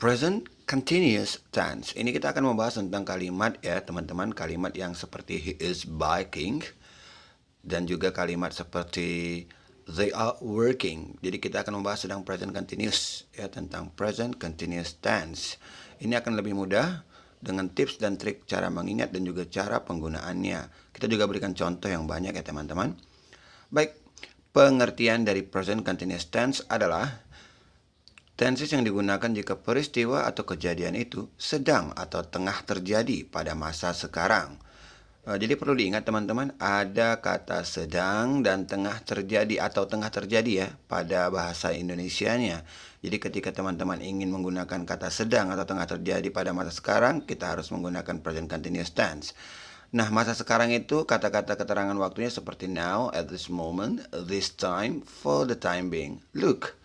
Present continuous tense. Ini kita akan membahas tentang kalimat ya teman-teman. Kalimat yang seperti he is biking. Dan juga kalimat seperti they are working. Jadi kita akan membahas tentang present continuous ya, tentang present continuous tense. Ini akan lebih mudah dengan tips dan trik cara mengingat dan juga cara penggunaannya. Kita juga berikan contoh yang banyak ya teman-teman. Baik, pengertian dari present continuous tense adalah tenses yang digunakan jika peristiwa atau kejadian itu sedang atau tengah terjadi pada masa sekarang. Jadi perlu diingat teman-teman, ada kata sedang dan tengah terjadi atau tengah terjadi ya pada bahasa Indonesianya. Jadi ketika teman-teman ingin menggunakan kata sedang atau tengah terjadi pada masa sekarang, kita harus menggunakan present continuous tense. Nah, masa sekarang itu kata-kata keterangan waktunya seperti now, at this moment, this time, for the time being. Look,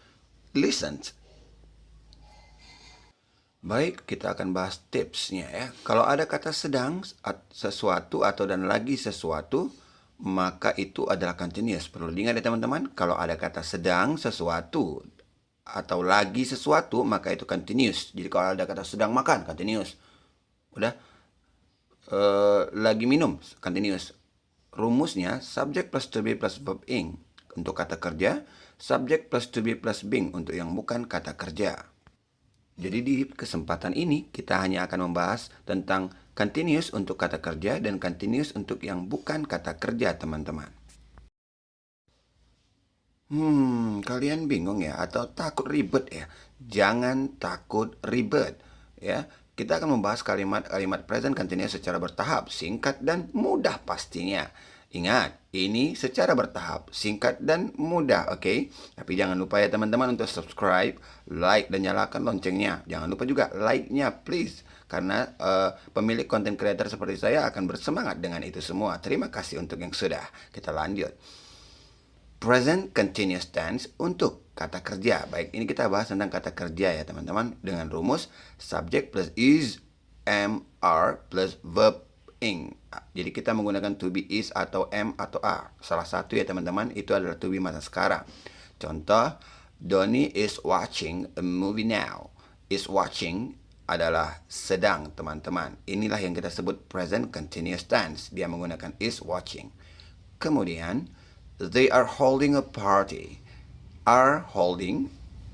listen. Baik, kita akan bahas tipsnya ya. Kalau ada kata sedang, sesuatu atau dan lagi sesuatu, maka itu adalah continuous. Perlu diingat ya teman-teman, kalau ada kata sedang, sesuatu, atau lagi sesuatu, maka itu continuous. Jadi kalau ada kata sedang makan, continuous. Udah, lagi minum, continuous. Rumusnya, subject plus to be plus verb ing. Untuk kata kerja, subject plus to be plus being untuk yang bukan kata kerja. Jadi di kesempatan ini kita hanya akan membahas tentang continuous untuk kata kerja dan continuous untuk yang bukan kata kerja, teman-teman. Kalian bingung ya atau takut ribet ya? Jangan takut ribet ya. Kita akan membahas kalimat-kalimat present continuous secara bertahap, singkat dan mudah pastinya. Ingat, ini secara bertahap, singkat dan mudah, oke? Tapi jangan lupa ya teman-teman untuk subscribe, like, dan nyalakan loncengnya. Jangan lupa juga like-nya, please. Karena pemilik konten creator seperti saya akan bersemangat dengan itu semua. Terima kasih untuk yang sudah. Kita lanjut. Present continuous tense untuk kata kerja. Baik, ini kita bahas tentang kata kerja ya teman-teman. Dengan rumus subject plus is, am, are plus verb ing. Jadi kita menggunakan to be, is, atau am, atau are. Salah satu ya teman-teman, itu adalah to be masa sekarang. Contoh, Donnie is watching a movie now. Is watching adalah sedang teman-teman. Inilah yang kita sebut present continuous tense. Dia menggunakan is watching. Kemudian, they are holding a party. Are holding,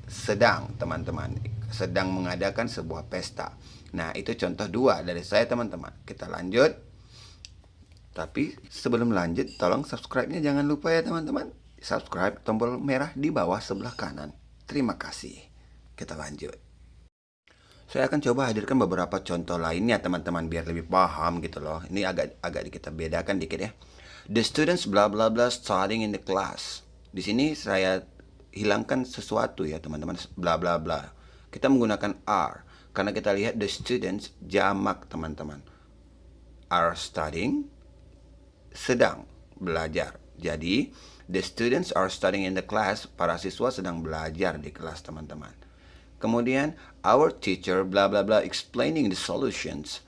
sedang teman-teman. Sedang mengadakan sebuah pesta. Nah, itu contoh dua dari saya teman-teman. Kita lanjut. Tapi sebelum lanjut, tolong subscribe-nya jangan lupa ya teman-teman. Subscribe tombol merah di bawah sebelah kanan. Terima kasih. Kita lanjut. Saya akan coba hadirkan beberapa contoh lainnya teman-teman biar lebih paham gitu loh. Ini agak kita bedakan dikit ya. The students blah blah blah studying in the class. Di sini saya hilangkan sesuatu ya teman-teman, bla bla bla. Kita menggunakan are karena kita lihat the students jamak teman-teman. Are studying, sedang belajar. Jadi the students are studying in the class. Para siswa sedang belajar di kelas teman-teman. Kemudian our teacher bla bla bla explaining the solutions.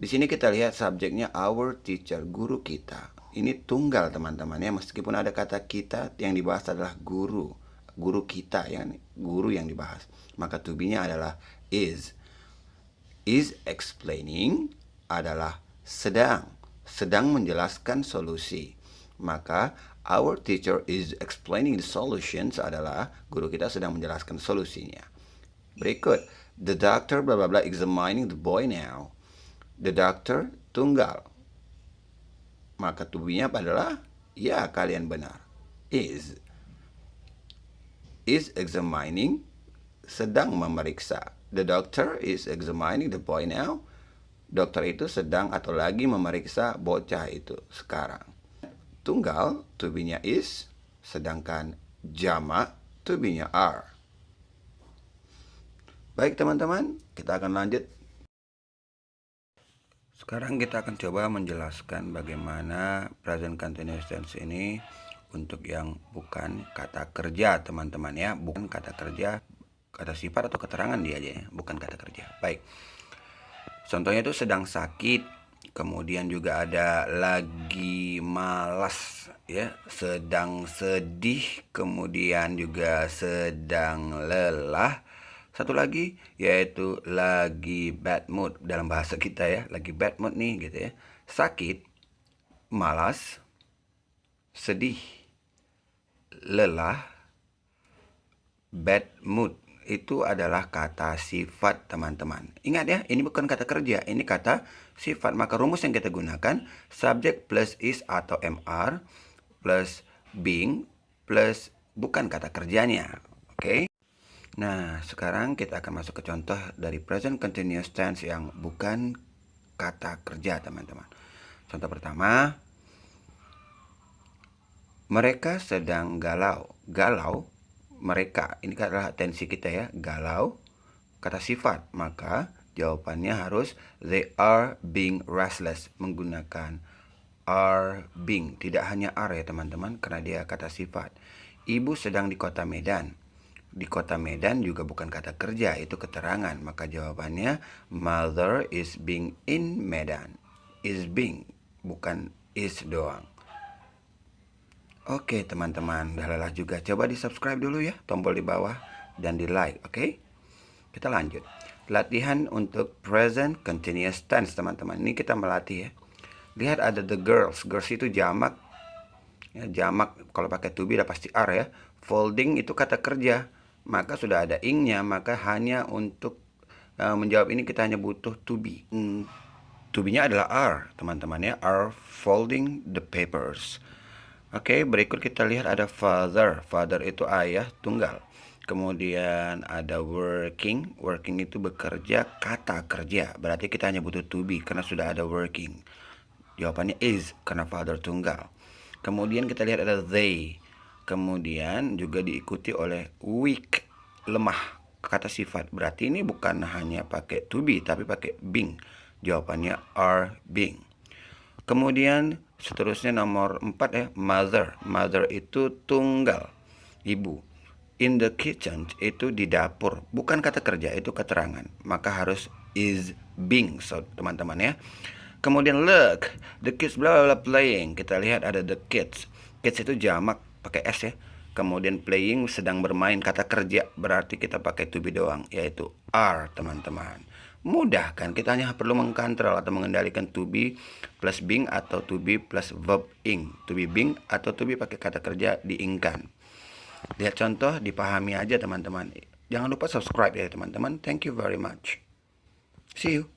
Di sini kita lihat subjeknya our teacher, guru kita. Ini tunggal teman-teman ya, meskipun ada kata kita, yang dibahas adalah guru kita, guru yang dibahas. Maka to be-nya adalah is. Is explaining adalah sedang menjelaskan solusi. Maka our teacher is explaining the solutions adalah guru kita sedang menjelaskan solusinya. Berikut, the doctor bla bla bla examining the boy now. The doctor tunggal. Maka to be-nya adalah ya, kalian benar. Is examining, sedang memeriksa. The doctor is examining the boy now. Dokter itu sedang atau lagi memeriksa bocah itu sekarang. Tunggal, to be-nya is, sedangkan jamak, to be-nya are. Baik teman-teman, kita akan lanjut. Sekarang kita akan coba menjelaskan bagaimana present continuous tense ini untuk yang bukan kata kerja teman-teman ya. Bukan kata kerja, kata sifat atau keterangan dia aja ya, bukan kata kerja. Baik, contohnya itu sedang sakit, kemudian juga ada lagi malas ya, sedang sedih, kemudian juga sedang lelah, Satu lagi yaitu lagi bad mood dalam bahasa kita ya, lagi bad mood nih gitu ya. Sakit, malas, sedih, lelah, bad mood. Itu adalah kata sifat, teman-teman. Ingat ya, ini bukan kata kerja, ini kata sifat. Maka rumus yang kita gunakan, subject plus is atau MR plus being plus bukan kata kerjanya. Oke? Nah, sekarang kita akan masuk ke contoh dari present continuous tense yang bukan kata kerja, teman-teman. Contoh pertama, mereka sedang galau. Galau, mereka. Ini adalah tensi kita ya, galau. Kata sifat, maka jawabannya harus they are being restless. Menggunakan are being, tidak hanya are ya teman-teman, karena dia kata sifat. Ibu sedang di kota Medan. Di kota Medan juga bukan kata kerja, itu keterangan. Maka jawabannya mother is being in Medan. Is being, bukan is doang. Oke teman-teman, udah lelah juga. Coba di subscribe dulu ya, tombol di bawah, dan di like, oke? Kita lanjut. Latihan untuk present continuous tense, teman-teman. Ini kita melatih ya. Lihat ada the girls. Girls itu jamak. Ya, jamak kalau pakai to be udah pasti are ya. Folding itu kata kerja. Maka sudah ada ing-nya, maka hanya untuk menjawab ini kita hanya butuh to be. To be-nya adalah are, teman-teman ya. Are folding the papers. Oke, berikut kita lihat ada father. Father itu ayah tunggal. Kemudian ada working. Working itu bekerja, kata kerja. Berarti kita hanya butuh to be karena sudah ada working. Jawabannya is karena father tunggal. Kemudian kita lihat ada they. Kemudian juga diikuti oleh weak, lemah, kata sifat. Berarti ini bukan hanya pakai to be tapi pakai being. Jawabannya are being. Kemudian seterusnya nomor 4 ya, mother. Mother itu tunggal, ibu. In the kitchen itu di dapur, bukan kata kerja, itu keterangan. Maka harus is being, so teman-teman ya. Kemudian look, the kids bla bla playing. Kita lihat ada the kids. Kids itu jamak pakai s ya. Kemudian playing sedang bermain, kata kerja, berarti kita pakai to be doang, yaitu are, teman-teman. Mudah kan, kita hanya perlu mengkontrol atau mengendalikan to be plus being atau to be plus verb ing. To be being atau to be pakai kata kerja diingkan. Lihat contoh, dipahami aja teman-teman. Jangan lupa subscribe ya teman-teman. Thank you very much. See you.